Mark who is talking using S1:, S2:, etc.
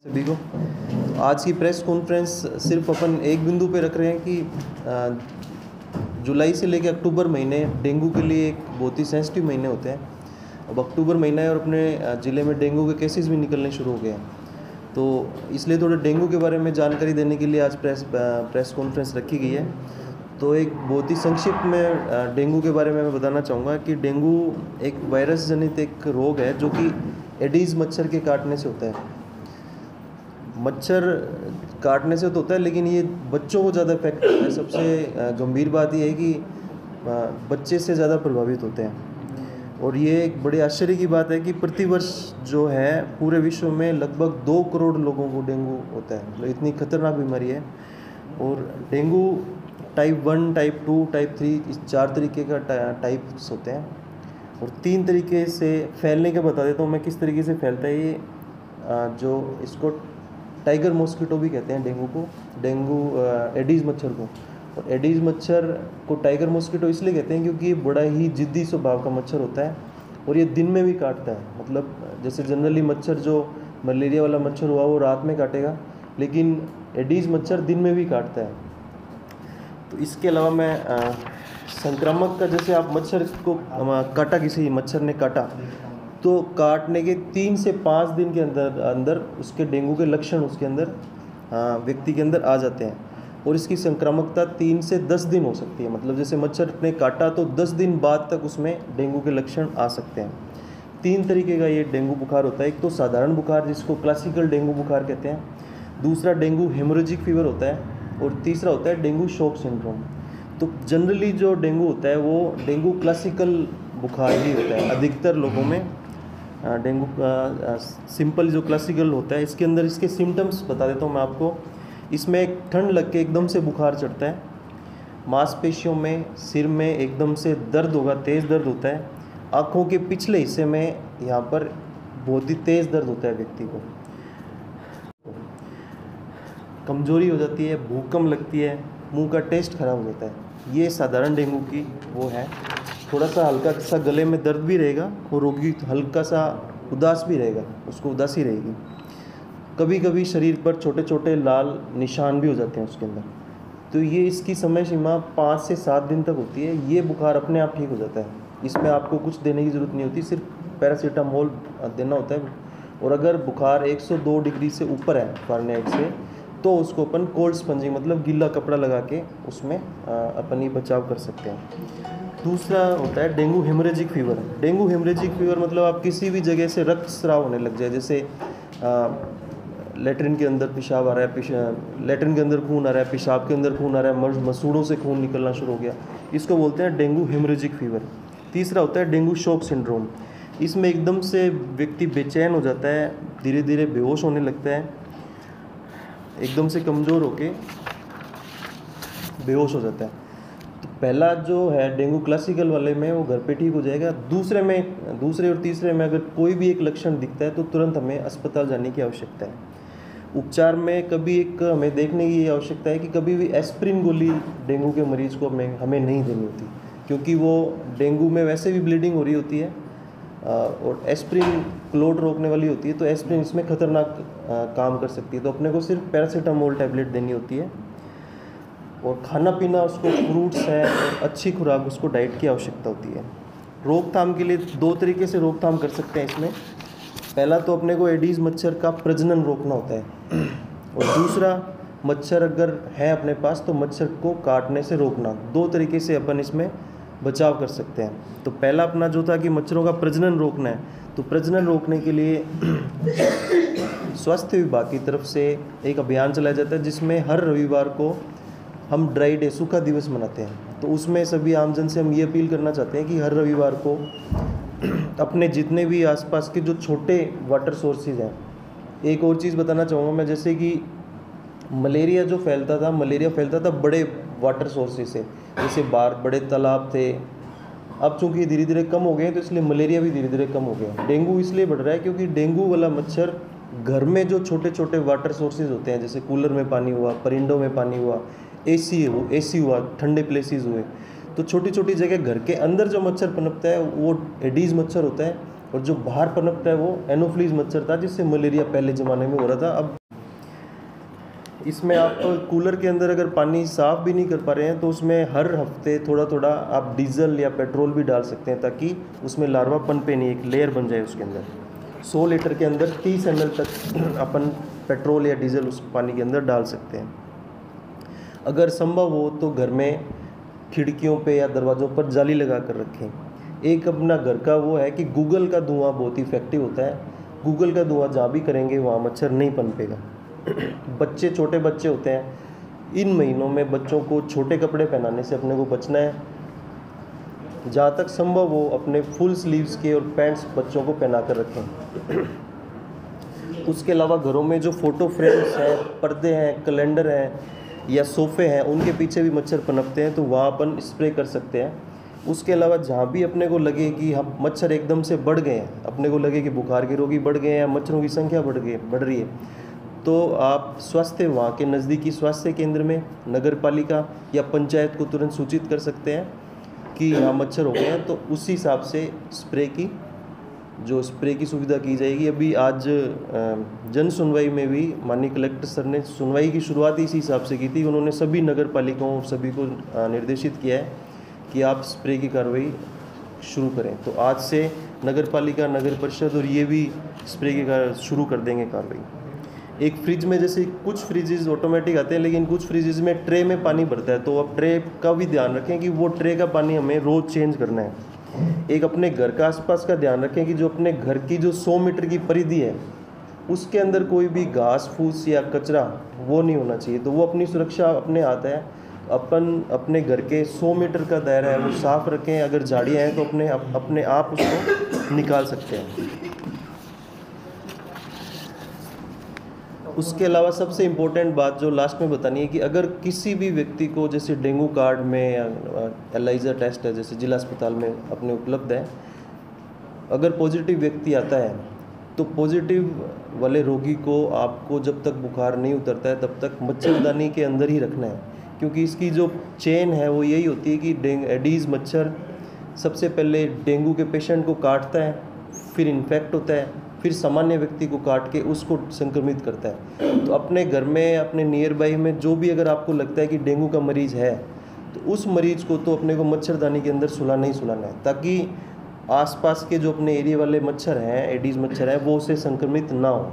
S1: सभी को आज की प्रेस कॉन्फ्रेंस सिर्फ अपन एक बिंदु पे रख रहे हैं कि जुलाई से लेकर अक्टूबर महीने डेंगू के लिए एक बहुत ही सेंसिटिव महीने होते हैं। अब अक्टूबर महीना है और अपने ज़िले में डेंगू के केसेस भी निकलने शुरू हो गए हैं, तो इसलिए थोड़ा डेंगू के बारे में जानकारी देने के लिए आज प्रेस कॉन्फ्रेंस रखी गई है। तो एक बहुत ही संक्षिप्त में डेंगू के बारे में मैं बताना चाहूँगा कि डेंगू एक वायरस जनित एक रोग है जो कि एडीज़ मच्छर के काटने से होता है। मच्छर काटने से तो होता है, लेकिन ये बच्चों को ज़्यादा इफेक्ट करता है। सबसे गंभीर बात ये है कि बच्चे से ज़्यादा प्रभावित होते हैं। और ये एक बड़े आश्चर्य की बात है कि प्रतिवर्ष जो है पूरे विश्व में लगभग 2 करोड़ लोगों को डेंगू होता है। मतलब इतनी खतरनाक बीमारी है। और डेंगू टाइप 1, टाइप 2, टाइप 3 इस 4 तरीके का टाइप्स होते हैं। और 3 तरीके से फैलने के बता देता हूँ मैं किस तरीके से फैलता है ये। जो इसको टाइगर मॉस्किटो भी कहते हैं डेंगू को, एडीज़ मच्छर को। और एडीज़ मच्छर को टाइगर मॉस्किटो इसलिए कहते हैं क्योंकि ये बड़ा ही जिद्दी स्वभाव का मच्छर होता है और ये दिन में भी काटता है। मतलब जैसे जनरली मच्छर जो मलेरिया वाला मच्छर हुआ वो रात में काटेगा, लेकिन एडीज़ मच्छर दिन में भी काटता है। तो इसके अलावा मैं संक्रामक का, जैसे आप मच्छर को काटा, किसी मच्छर ने काटा तो काटने के 3 से 5 दिन के अंदर उसके डेंगू के लक्षण उसके अंदर व्यक्ति के अंदर आ जाते हैं। और इसकी संक्रामकता 3 से 10 दिन हो सकती है। मतलब जैसे मच्छर ने काटा तो 10 दिन बाद तक उसमें डेंगू के लक्षण आ सकते हैं। 3 तरीके का ये डेंगू बुखार होता है। एक तो साधारण बुखार जिसको क्लासिकल डेंगू बुखार कहते हैं, दूसरा डेंगू हेमोरेजिक फीवर होता है, और तीसरा होता है डेंगू शॉक सिंड्रोम। तो जनरली जो डेंगू होता है वो डेंगू क्लासिकल बुखार ही होता है अधिकतर लोगों में। डेंगू का सिंपल जो क्लासिकल होता है, इसके अंदर इसके सिम्टम्स बता देता हूँ मैं आपको। इसमें एक ठंड लग के एकदम से बुखार चढ़ता है, मांसपेशियों में, सिर में एकदम से दर्द होगा, तेज़ दर्द होता है, आँखों के पिछले हिस्से में यहाँ पर बहुत ही तेज़ दर्द होता है, व्यक्ति को कमजोरी हो जाती है, भूख कम लगती है, मुंह का टेस्ट खराब हो जाता है। ये साधारण डेंगू की वो है। थोड़ा सा हल्का सा गले में दर्द भी रहेगा और रोगी हल्का सा उदास भी रहेगा, उसको उदासी रहेगी। कभी कभी शरीर पर छोटे छोटे लाल निशान भी हो जाते हैं उसके अंदर। तो ये इसकी समय सीमा 5 से 7 दिन तक होती है। ये बुखार अपने आप ठीक हो जाता है, इसमें आपको कुछ देने की ज़रूरत नहीं होती, सिर्फ पैरासीटामोल देना होता है। और अगर बुखार 102 डिग्री से ऊपर है फ़ारेनहाइट से, तो उसको अपन कोल्ड स्पंजिंग मतलब गीला कपड़ा लगा के उसमें अपन ही बचाव कर सकते हैं। दूसरा होता है dengue haemorrhagic fever. Dengue haemorrhagic fever मतलब आप किसी भी जगह से रक्तस्राव होने लग जाए, जैसे लेटरिन के अंदर पेशाब आ रहा है, लेटरिन के अंदर खून आ रहा है, पेशाब के अंदर खून आ रहा है, मसूड़ों से खून निकलना शुरू हो गया, इसको बोलते हैं डेंगू हेमोरेजिक फीवर। तीसरा होता है डेंगू शॉक सिंड्रोम। इसमें एकदम से व्यक्ति बेचैन हो जाता है, धीरे धीरे बेहोश होने लगता है, एकदम से कमज़ोर होके बेहोश हो जाता है। तो पहला जो है डेंगू क्लासिकल वाले में वो घर पे ठीक हो जाएगा। दूसरे और तीसरे में अगर कोई भी एक लक्षण दिखता है तो तुरंत हमें अस्पताल जाने की आवश्यकता है। उपचार में कभी एक हमें देखने की आवश्यकता है कि कभी भी एस्प्रिन गोली डेंगू के मरीज़ को हमें नहीं देनी होती, क्योंकि वो डेंगू में वैसे भी ब्लीडिंग हो रही होती है और एस्प्रिन क्लोट रोकने वाली होती है, तो एस्प्रिन इसमें खतरनाक काम कर सकती है। तो अपने को सिर्फ पैरासीटामोल टैबलेट देनी होती है। और खाना पीना उसको फ्रूट्स है और अच्छी खुराक, उसको डाइट की आवश्यकता होती है। रोकथाम के लिए 2 तरीके से रोकथाम कर सकते हैं इसमें। पहला तो अपने को एडीज़ मच्छर का प्रजनन रोकना होता है, और दूसरा मच्छर अगर है अपने पास तो मच्छर को काटने से रोकना। 2 तरीके से अपन इसमें बचाव कर सकते हैं। तो पहला अपना जो था कि मच्छरों का प्रजनन रोकना है, तो प्रजनन रोकने के लिए स्वास्थ्य विभाग की तरफ से एक अभियान चलाया जाता है जिसमें हर रविवार को हम ड्राई डे, सूखा दिवस मनाते हैं। तो उसमें सभी आमजन से हम ये अपील करना चाहते हैं कि हर रविवार को अपने जितने भी आसपास के जो छोटे वाटर सोर्सेज हैं। एक और चीज़ बताना चाहूँगा मैं, जैसे कि मलेरिया फैलता था बड़े वाटर सोर्सेज से, जैसे बाहर बड़े तालाब थे। अब चूँकि धीरे धीरे कम हो गए तो इसलिए मलेरिया भी धीरे धीरे कम हो गया। डेंगू इसलिए बढ़ रहा है क्योंकि डेंगू वाला मच्छर घर में जो छोटे छोटे वाटर सोर्सेज होते हैं, जैसे कूलर में पानी हुआ, परिंदों में पानी हुआ, एसी हुआ, ठंडे प्लेसेस हुए, तो छोटी छोटी जगह घर के अंदर जो मच्छर पनपता है वो एडीज़ मच्छर होता है। और जो बाहर पनपता है वो एनोफ्लीज मच्छर था, जिससे मलेरिया पहले ज़माने में हो रहा था। अब इसमें आप कूलर के अंदर अगर पानी साफ़ भी नहीं कर पा रहे हैं तो उसमें हर हफ्ते थोड़ा थोड़ा आप डीजल या पेट्रोल भी डाल सकते हैं, ताकि उसमें लार्वा पनपे नहीं, एक लेयर बन जाए उसके अंदर। 100 लीटर के अंदर 30 ml तक अपन पेट्रोल या डीजल उस पानी के अंदर डाल सकते हैं। अगर संभव हो तो घर में खिड़कियों पे या दरवाज़ों पर जाली लगा कर रखें। एक अपना घर का वो है कि गूगल का धुआं बहुत इफेक्टिव होता है। गूगल का धुआं जहाँ भी करेंगे वहाँ मच्छर नहीं पनपेगा। बच्चे, छोटे बच्चे होते हैं, इन महीनों में बच्चों को छोटे कपड़े पहनाने से अपने को बचना है। जहाँ तक संभव हो अपने फुल स्लीव्स के और पैंट्स बच्चों को पहना कर रखें। उसके अलावा घरों में जो फ़ोटो फ्रेम्स हैं, पर्दे हैं, कैलेंडर हैं या सोफ़े हैं, उनके पीछे भी मच्छर पनपते हैं, तो वहाँ अपन स्प्रे कर सकते हैं। उसके अलावा जहाँ भी अपने को लगे कि हम मच्छर एकदम से बढ़ गए हैं, अपने को लगे कि बुखार के रोगी बढ़ गए हैं या मच्छरों की संख्या बढ़ रही है, तो आप स्वास्थ्य, वहाँ के नज़दीकी स्वास्थ्य केंद्र में, नगर पालिका या पंचायत को तुरंत सूचित कर सकते हैं कि यहाँ मच्छर हो गए हैं, तो उसी हिसाब से स्प्रे की सुविधा की जाएगी। अभी आज जन सुनवाई में भी माननीय कलेक्टर सर ने सुनवाई की शुरुआत इसी हिसाब से की थी। उन्होंने सभी नगर पालिकाओं और सभी को निर्देशित किया है कि आप स्प्रे की कार्रवाई शुरू करें। तो आज से नगर पालिका, नगर परिषद और ये भी स्प्रे की शुरू कर देंगे कार्रवाई। एक फ्रिज में, जैसे कुछ फ्रिजेज ऑटोमेटिक आते हैं लेकिन कुछ फ्रिजेज में ट्रे में पानी भरता है, तो अब ट्रे का भी ध्यान रखें कि वो ट्रे का पानी हमें रोज़ चेंज करना है। एक अपने घर का आसपास का ध्यान रखें कि जो अपने घर की जो 100 मीटर की परिधि है उसके अंदर कोई भी घास फूस या कचरा वो नहीं होना चाहिए। तो वो अपनी सुरक्षा अपने हाथ है। अपन अपने घर के 100 मीटर का दायरा है वो साफ़ रखें। अगर झाड़ियाँ हैं तो अपने आप उसको निकाल सकते हैं। उसके अलावा सबसे इम्पोर्टेंट बात जो लास्ट में बतानी है कि अगर किसी भी व्यक्ति को, जैसे डेंगू कार्ड में या एलाइजा टेस्ट है जैसे जिला अस्पताल में अपने उपलब्ध है, अगर पॉजिटिव व्यक्ति आता है तो पॉजिटिव वाले रोगी को आपको जब तक बुखार नहीं उतरता है तब तक मच्छरदानी के अंदर ही रखना है, क्योंकि इसकी जो चेन है वो यही होती है कि एडीज़ मच्छर सबसे पहले डेंगू के पेशेंट को काटता है, फिर इन्फेक्ट होता है, फिर सामान्य व्यक्ति को काट के उसको संक्रमित करता है। तो अपने घर में, अपने नियर बाई में जो भी अगर आपको लगता है कि डेंगू का मरीज़ है तो उस मरीज़ को तो अपने को मच्छरदानी के अंदर सुलाना ही सुलाना है, ताकि आसपास के जो अपने एरिया वाले मच्छर हैं, एडीज़ मच्छर हैं, वो उससे संक्रमित ना हो।